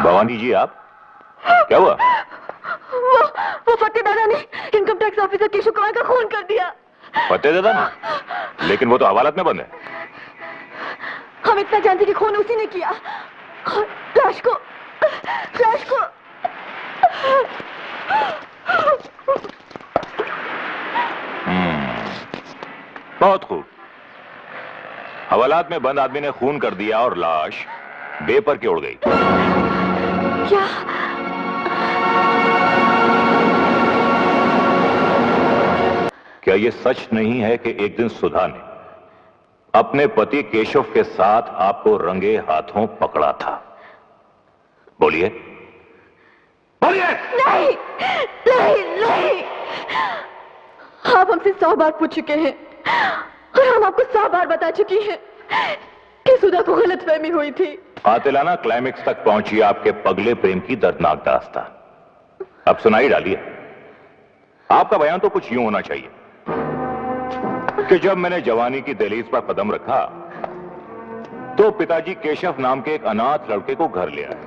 भवानी जी, आप क्या हुआ? वो फतेह दादा ने income tax officer Keshav Kumar का खून कर दिया। फतेह दादा ने? लेकिन वो तो हवालात में बंद है। हम इतना जानते कि खून उसी ने किया। लाश को बहुत खूब। हवालात में बंद आदमी ने खून कर दिया और लाश बेपर के उड़ गई। क्या? क्या यह सच नहीं है कि एक दिन सुधा ने अपने पति केशव के साथ आपको रंगे हाथों पकड़ा था? बोलिए बोलिए। नहीं नहीं नहीं, आप हमसे 100 बार पूछ चुके हैं और हम आपको 100 बार बता चुकी हैं कि सुधा को गलतफहमी हुई थी। कातिलाना क्लाइमेक्स तक पहुंची आपके पगले प्रेम की दर्दनाक दास्तान अब सुनाई डालिए। आपका बयान तो कुछ यूं होना चाहिए कि जब मैंने जवानी की दहलीज पर कदम रखा तो पिताजी केशव नाम के एक अनाथ लड़के को घर ले आए।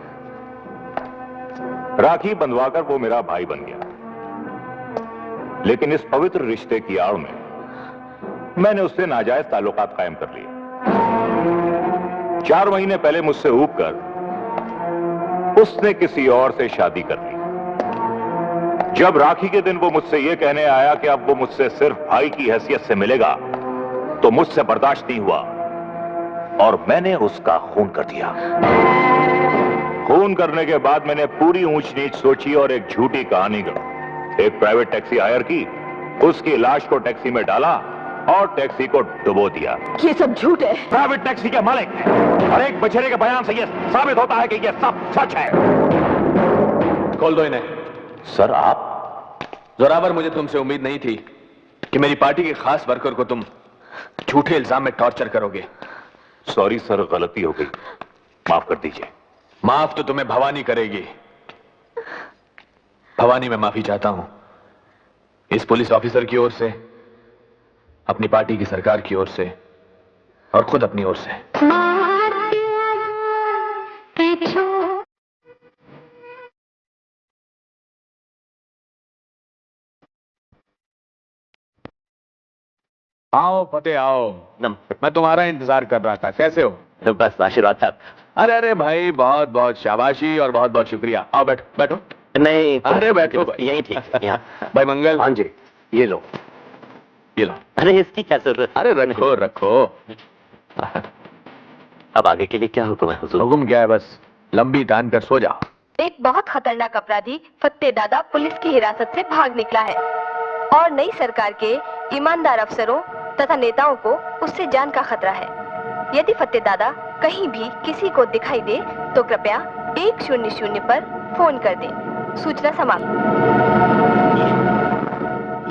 राखी बंधवाकर वो मेरा भाई बन गया। लेकिन इस पवित्र रिश्ते की आड़ में मैंने उससे नाजायज ताल्लुकात कायम कर लिए। 4 महीने पहले मुझसे ऊब कर उसने किसी और से शादी कर ली। जब राखी के दिन वो मुझसे यह कहने आया कि अब वो मुझसे सिर्फ भाई की हैसियत से मिलेगा तो मुझसे बर्दाश्त नहीं हुआ और मैंने उसका खून कर दिया। खून करने के बाद मैंने पूरी ऊंच नीच सोची और एक झूठी कहानी गढ़ी। एक प्राइवेट टैक्सी हायर की, उसकी लाश को टैक्सी में डाला और टैक्सी को डुबो दिया। ये सब झूठ है। प्राइवेट टैक्सी के मालिक और एक बछड़े के बयान से यह साबित होता है कि यह सब सच है। खोल दो इन्हें। सर आप? जोरावर, मुझे तुमसे उम्मीद नहीं थी कि मेरी पार्टी के खास वर्कर को तुम झूठे इल्जाम में टॉर्चर करोगे। सॉरी सर, गलती हो गई, माफ कर दीजिए। माफ तो तुम्हें भवानी करेगी। भवानी, मैं माफी चाहता हूं इस पुलिस ऑफिसर की ओर से, अपनी पार्टी की सरकार की ओर से और खुद अपनी ओर से। आओ फतेह, आओ। मैं तुम्हारा इंतजार कर रहा था। कैसे हो? बस आशीर्वाद था। अरे अरे भाई, बहुत बहुत शाबाशी और बहुत बहुत शुक्रिया। आओ बैठो बैठो। नहीं, अरे बैठो भाई। यही ठीक यहाँ। भाई मंगल। हाँ जी, ये लो। ये लो। अरे इसकी क्या जरूरत? अरे रखो रखो। अब आगे के लिए क्या हुक्म है हुजूर? हुक्म क्या है, बस लंबी तान कर सो जाओ। एक बहुत खतरनाक अपराधी फतेह दादा पुलिस की हिरासत से भाग निकला है और नई सरकार के ईमानदार अफसरों तथा नेताओं को उससे जान का खतरा है। यदि फतेह दादा कहीं भी किसी को दिखाई दे तो कृपया 100 पर फोन कर दें। सूचना समाप्त।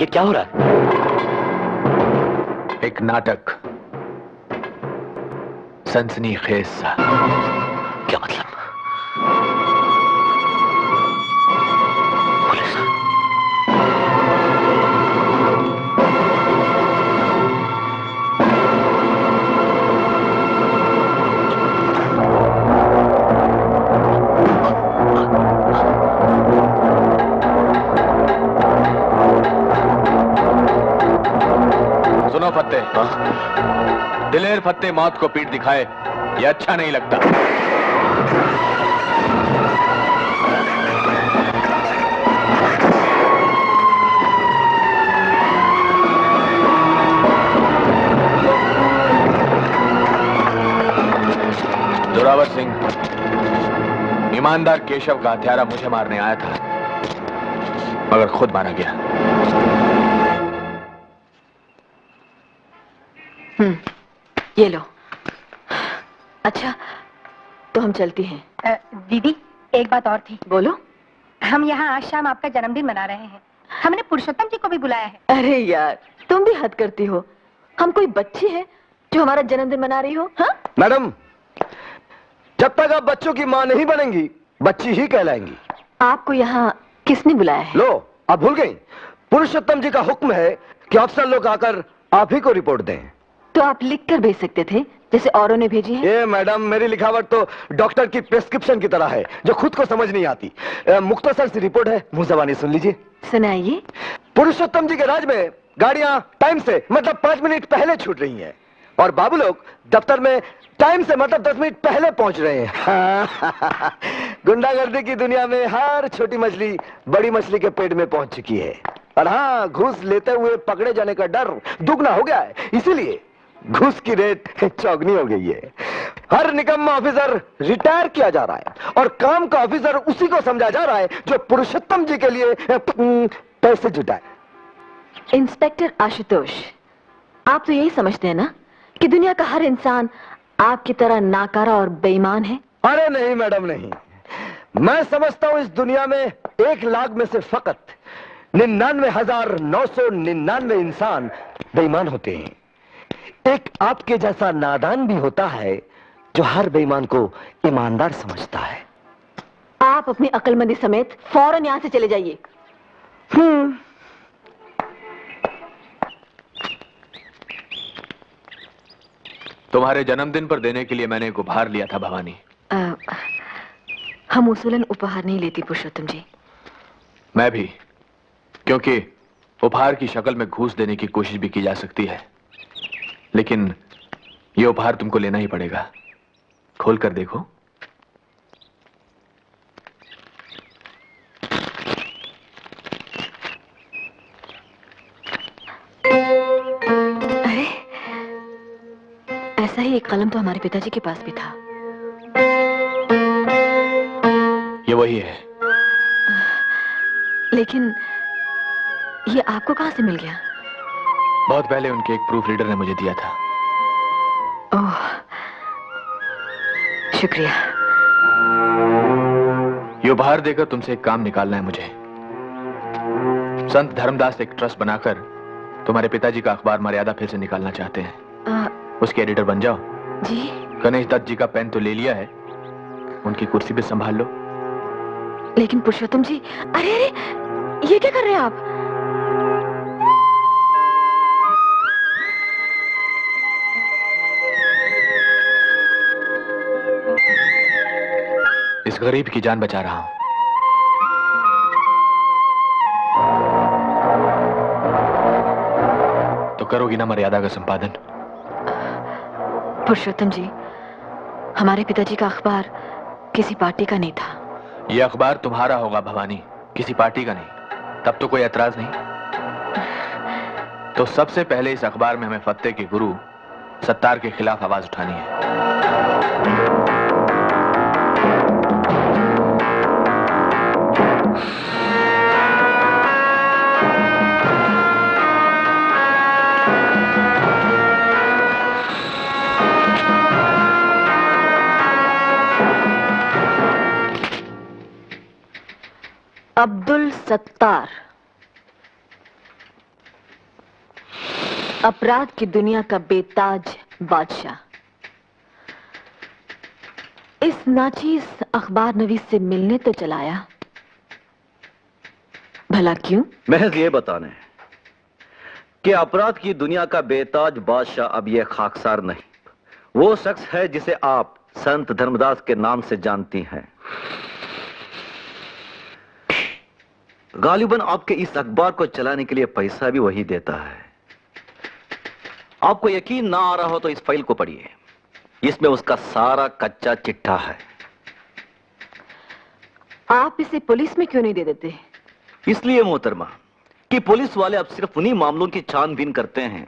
ये क्या हो रहा है? एक नाटक, सनसनीखेज सा। क्या मतलब? फतेह, दिलेर फतेह मौत को पीठ दिखाए, ये अच्छा नहीं लगता। जोरावर सिंह, ईमानदार केशव का हत्यारा मुझे मारने आया था, मगर खुद मारा गया। ये लो। अच्छा, तो हम चलती हैं। दीदी, एक बात और थी। बोलो। हम यहाँ आज शाम आपका जन्मदिन मना रहे हैं। हमने पुरुषोत्तम जी को भी बुलाया है। अरे यार, तुम भी हद करती हो। हम कोई बच्ची है जो हमारा जन्मदिन मना रही हो? हाँ मैडम, जब तक आप बच्चों की मां नहीं बनेंगी, बच्ची ही कहलाएंगी। आपको यहाँ किसने बुलाया है? लो, आप भूल गई? पुरुषोत्तम जी का हुक्म है कि अफसर लोग आकर आप ही को रिपोर्ट दें। तो आप लिख कर भेज सकते थे, जैसे औरों ने भेजी है। ये मैडम, मेरी लिखावट तो डॉक्टर की प्रिस्क्रिप्शन की तरह है, जो खुद को समझ नहीं आती। मुख्तसर सी रिपोर्ट है, मुंह ज़बानी सुन लीजिए। सुनाइए। पुरुषोत्तम जी के राज में गाड़ियां टाइम से मतलब 5 मिनट पहले छूट रही हैं, और बाबू लोग दफ्तर में टाइम से मतलब 10 मिनट पहले पहुंच रहे हैं। गुंडागर्दी की दुनिया में हर छोटी मछली बड़ी मछली के पेट में पहुंच चुकी है। और हाँ, घूस लेते हुए पकड़े जाने का डर दुगना हो गया है, इसीलिए घूस की रेट चौगनी हो गई है। हर निकम्मा ऑफिसर रिटायर किया जा रहा है, और काम का ऑफिसर उसी को समझा जा रहा है जो पुरुषोत्तम जी के लिए पैसे जुटाए। इंस्पेक्टर आशुतोष, आप तो यही समझते हैं ना कि दुनिया का हर इंसान आपकी तरह नाकारा और बेईमान है? अरे नहीं मैडम, नहीं। मैं समझता हूं इस दुनिया में 1 लाख में से फकत 99,999 इंसान बेईमान होते हैं। एक आपके जैसा नादान भी होता है जो हर बेईमान को ईमानदार समझता है। आप अपनी अक्लमंदी समेत फौरन यहां से चले जाइए। तुम्हारे जन्मदिन पर देने के लिए मैंने एक उपहार लिया था भवानी। हम उसूलन उपहार नहीं लेती पुरुषोत्तम जी। मैं भी, क्योंकि उपहार की शक्ल में घूस देने की कोशिश भी की जा सकती है, लेकिन यह उपहार तुमको लेना ही पड़ेगा। खोल कर देखो। अरे, ऐसा ही एक कलम तो हमारे पिताजी के पास भी था। ये वही है। लेकिन ये आपको कहां से मिल गया? बहुत पहले उनके एक प्रूफ रीडर ने मुझे दिया था। ओह, शुक्रिया। ये उपहार देकर तुमसे एक काम निकालना है मुझे। संत धर्मदास एक ट्रस्ट बनाकर तुम्हारे पिताजी का अखबार मर्यादा फिर से निकालना चाहते हैं। उसके एडिटर बन जाओ। जी? गणेश दत्त जी का पेन तो ले लिया है, उनकी कुर्सी भी संभाल लो। लेकिन पुरुषोत्तम जी, अरे अरे, ये क्या कर रहे हैं आप? इस गरीब की जान बचा रहा हूं। तो करोगी ना मर्यादा का संपादन? पुरुषोत्तम जी, हमारे पिताजी का अखबार किसी पार्टी का नहीं था। यह अखबार तुम्हारा होगा भवानी, किसी पार्टी का नहीं। तब तो कोई एतराज नहीं। तो सबसे पहले इस अखबार में हमें फतेह के गुरु सत्तार के खिलाफ आवाज उठानी है। अब्दुल सत्तार, अपराध की दुनिया का बेताज बादशाह, इस नाचीज अखबार नवीस से मिलने तो चलाया। भला क्यों? महज ये बताने कि अपराध की दुनिया का बेताज बादशाह अब यह खाकसार नहीं, वो शख्स है जिसे आप संत धर्मदास के नाम से जानती हैं। गालिबन आपके इस अखबार को चलाने के लिए पैसा भी वही देता है। आपको यकीन ना आ रहा हो तो इस फाइल को पढ़िए। इसमें उसका सारा कच्चा चिट्ठा है। आप इसे पुलिस में क्यों नहीं दे देते? इसलिए मोहतरमा कि पुलिस वाले अब सिर्फ उन्हीं मामलों की छानबीन करते हैं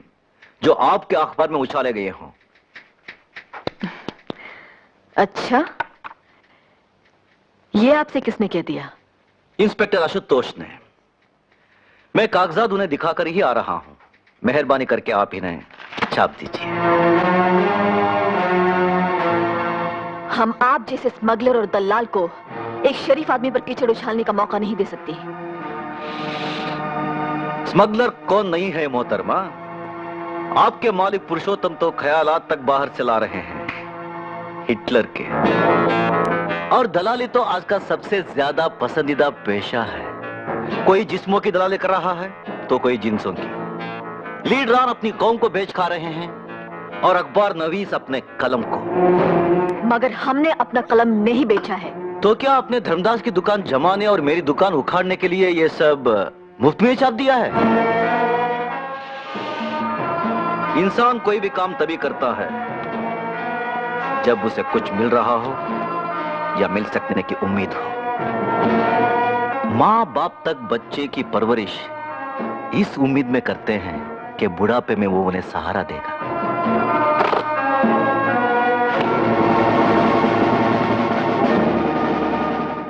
जो आपके अखबार में उछाले गए हों। अच्छा, ये आपसे किसने कह दिया? इंस्पेक्टर आशुतोष ने। मैं कागजात उन्हें दिखाकर ही आ रहा हूं। मेहरबानी करके आप इन्हें छाप दीजिए। हम आप जैसे स्मगलर और दलाल को एक शरीफ आदमी पर कीचड़ उछालने का मौका नहीं दे सकती। स्मगलर कौन नहीं है मोहतरमा? आपके मालिक पुरुषोत्तम तो ख्यालात तक बाहर चला रहे हैं, हिटलर के। और दलाली तो आज का सबसे ज्यादा पसंदीदा पेशा है। कोई जिस्मों की दलाली कर रहा है तो कोई जिन्सों की। लीडरान अपनी कौम को बेच खा रहे हैं और अखबार नवीस अपने कलम को। मगर हमने अपना कलम नहीं बेचा है। तो क्या आपने धर्मदास की दुकान जमाने और मेरी दुकान उखाड़ने के लिए ये सब मुफ्त में छाप दिया है? इंसान कोई भी काम तभी करता है जब उसे कुछ मिल रहा हो या मिल सकने की उम्मीद हो। माँ बाप तक बच्चे की परवरिश इस उम्मीद में करते हैं कि बुढ़ापे में वो उन्हें सहारा देगा।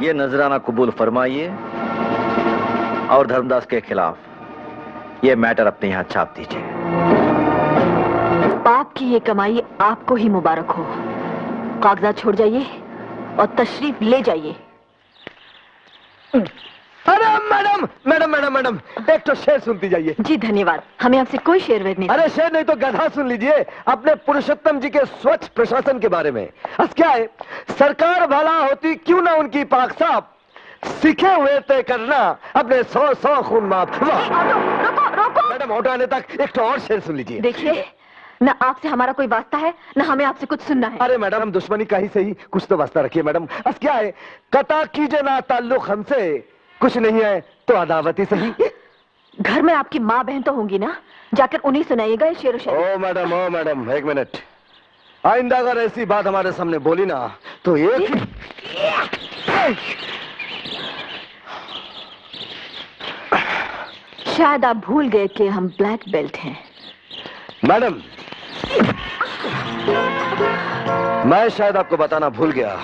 ये नजराना कबूल फरमाइए और धर्मदास के खिलाफ ये मैटर अपने यहां छाप दीजिए। बाप की ये कमाई आपको ही मुबारक हो। कागजात छोड़ जाइए और तशरीफ ले जाइए। अरे मैडम मैडम मैडम मैडम, एक तो शेर सुनती जाइए। जी धन्यवाद, हमें आपसे कोई शेर वेर नहीं। अरे शेर नहीं तो गधा सुन लीजिए अपने पुरुषोत्तम जी के स्वच्छ प्रशासन के बारे में। क्या है, सरकार भला होती क्यों ना उनकी पाक साफ, सीखे हुए तय करना अपने 100 खून माफ। रोको रोको। मैडम ऑटो आने तक एक तो और शेर सुन लीजिए। देखिए, न आपसे हमारा कोई वास्ता है न हमें आपसे कुछ सुनना है। अरे मैडम, हम दुश्मनी का ही सही कुछ तो वास्ता रखिए मैडम। क्या है, कता कीजिए ना ताल्लुक हमसे, कुछ नहीं है तो अदावत ही सही। घर में आपकी माँ बहन तो होंगी ना, जाकर उन्हीं सुनाइएगा ये शेर शायरी। ओ मैडम एक मिनट। आइंदा अगर ऐसी बात हमारे सामने बोली ना तो एक शायद आप भूल गए कि हम ब्लैक बेल्ट हैं। मैडम, मैं शायद आपको बताना भूल गया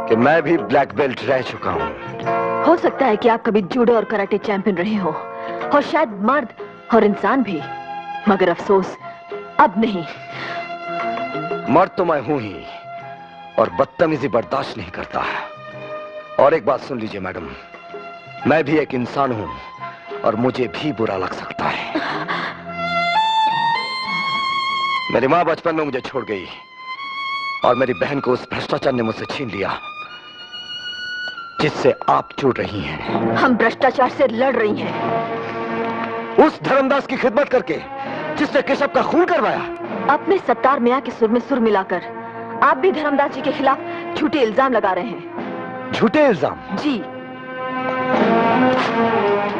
कि मैं भी ब्लैक बेल्ट रह चुका हूं। हो सकता है कि आप कभी जूडो और कराटे चैंपियन रहे हो, और शायद मर्द और इंसान भी, मगर अफसोस अब नहीं। मर्द तो मैं हूं ही, और बदतमीजी बर्दाश्त नहीं करता। और एक बात सुन लीजिए मैडम, मैं भी एक इंसान हूं और मुझे भी बुरा लग सकता है। मेरी मां बचपन में मुझे छोड़ गई और मेरी बहन को उस भ्रष्टाचार ने मुझसे छीन लिया जिससे आप जुड़ रही हैं। हम भ्रष्टाचार से लड़ रही हैं। उस धर्मदास की खिदमत करके जिसने केशव का खून करवाया। अपने सत्तार मियां के सुर में सुर मिलाकर आप भी धर्मदास जी के खिलाफ झूठे इल्जाम लगा रहे हैं। झूठे इल्जाम? जी।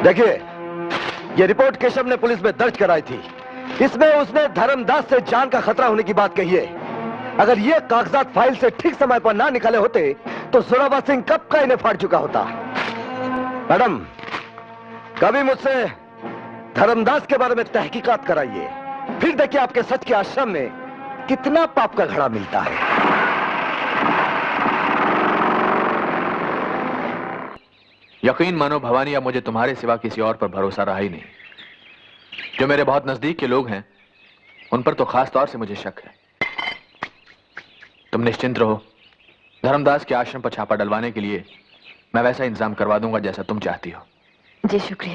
देखिए, ये रिपोर्ट केशव ने पुलिस में दर्ज कराई थी। इसमें उसने धर्मदास से जान का खतरा होने की बात कही है। अगर ये कागजात फाइल से ठीक समय पर ना निकाले होते तो जोरावर सिंह कब का इन्हें फाड़ चुका होता। मैडम, कभी मुझसे धर्मदास के बारे में तहकीकात कराइए, फिर देखिए आपके सच के आश्रम में कितना पाप का घड़ा मिलता है। यकीन मानो भवानी, अब मुझे तुम्हारे सिवा किसी और पर भरोसा रहा ही नहीं। जो मेरे बहुत नजदीक के लोग हैं उन पर तो खास तौर से मुझे शक है। तुम निश्चिंत रहो, धर्मदास के आश्रम पर छापा डलवाने के लिए मैं वैसा इंतजाम करवा दूंगा जैसा तुम चाहती हो। जी शुक्रिया।